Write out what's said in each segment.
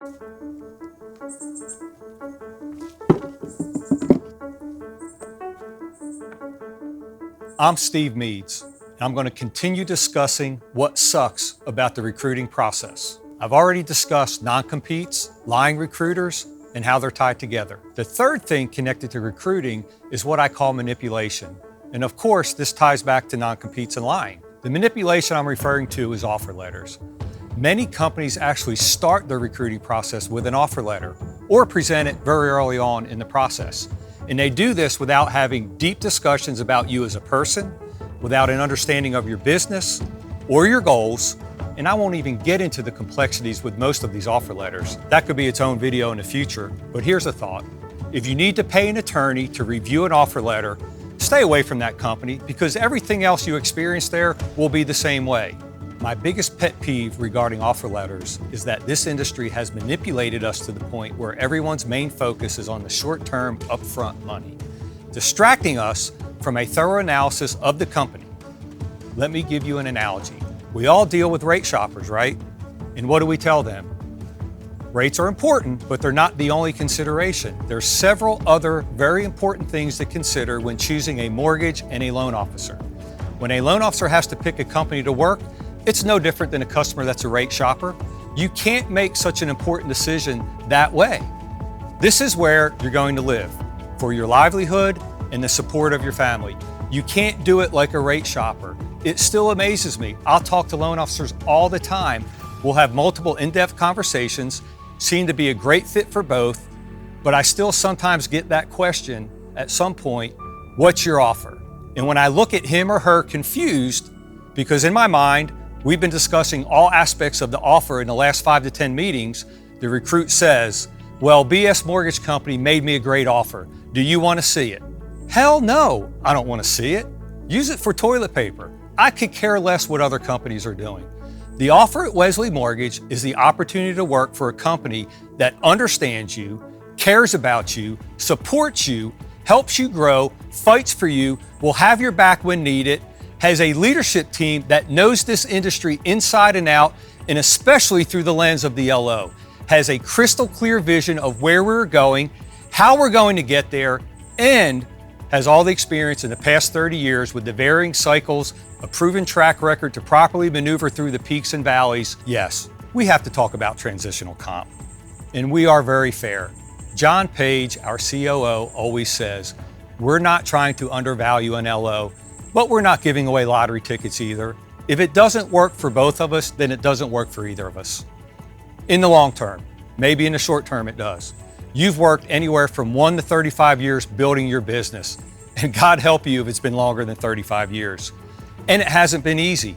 I'm Steve Meads, and I'm going to continue discussing what sucks about the recruiting process. I've already discussed non-competes, lying recruiters, and how they're tied together. The third thing connected to recruiting is what I call manipulation. And of course, this ties back to non-competes and lying. The manipulation I'm referring to is offer letters. Many companies actually start their recruiting process with an offer letter or present it very early on in the process. And they do this without having deep discussions about you as a person, without an understanding of your business or your goals. And I won't even get into the complexities with most of these offer letters. That could be its own video in the future. But here's a thought. If you need to pay an attorney to review an offer letter, stay away from that company because everything else you experience there will be the same way. My biggest pet peeve regarding offer letters is that this industry has manipulated us to the point where everyone's main focus is on the short-term upfront money, distracting us from a thorough analysis of the company. Let me give you an analogy. We all deal with rate shoppers, right? And what do we tell them? Rates are important, but they're not the only consideration. There's several other very important things to consider when choosing a mortgage and a loan officer. When a loan officer has to pick a company to work, it's no different than a customer that's a rate shopper. You can't make such an important decision that way. This is where you're going to live, for your livelihood and the support of your family. You can't do it like a rate shopper. It still amazes me. I'll talk to loan officers all the time. We'll have multiple in-depth conversations, seem to be a great fit for both, but I still sometimes get that question at some point, what's your offer? And when I look at him or her confused, because in my mind, we've been discussing all aspects of the offer in the last 5 to 10 meetings, the recruit says, well, BS Mortgage Company made me a great offer. Do you want to see it? Hell no, I don't want to see it. Use it for toilet paper. I could care less what other companies are doing. The offer at Wesley Mortgage is the opportunity to work for a company that understands you, cares about you, supports you, helps you grow, fights for you, will have your back when needed, has a leadership team that knows this industry inside and out, and especially through the lens of the LO, has a crystal clear vision of where we're going, how we're going to get there, and has all the experience in the past 30 years with the varying cycles, a proven track record to properly maneuver through the peaks and valleys. Yes, we have to talk about transitional comp. And we are very fair. John Page, our COO, always says, we're not trying to undervalue an LO, but we're not giving away lottery tickets either. If it doesn't work for both of us, then it doesn't work for either of us. In the long term, maybe in the short term it does. You've worked anywhere from 1 to 35 years building your business, and God help you if it's been longer than 35 years. And it hasn't been easy.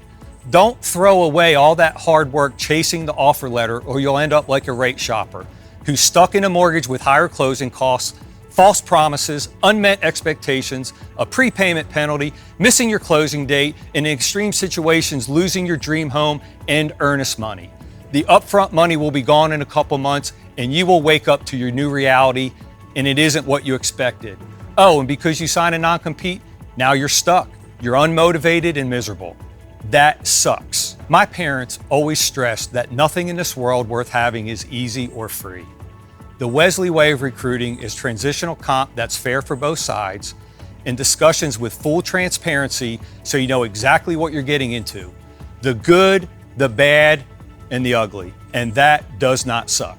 Don't throw away all that hard work chasing the offer letter, or you'll end up like a rate shopper who's stuck in a mortgage with higher closing costs, false promises, unmet expectations, a prepayment penalty, missing your closing date, and in extreme situations, losing your dream home and earnest money. The upfront money will be gone in a couple months, and you will wake up to your new reality, and it isn't what you expected. Oh, and because you sign a non-compete, now you're stuck. You're unmotivated and miserable. That sucks. My parents always stressed that nothing in this world worth having is easy or free. The Wesley way of recruiting is transitional comp that's fair for both sides, and discussions with full transparency so you know exactly what you're getting into. The good, the bad, and the ugly. And that does not suck.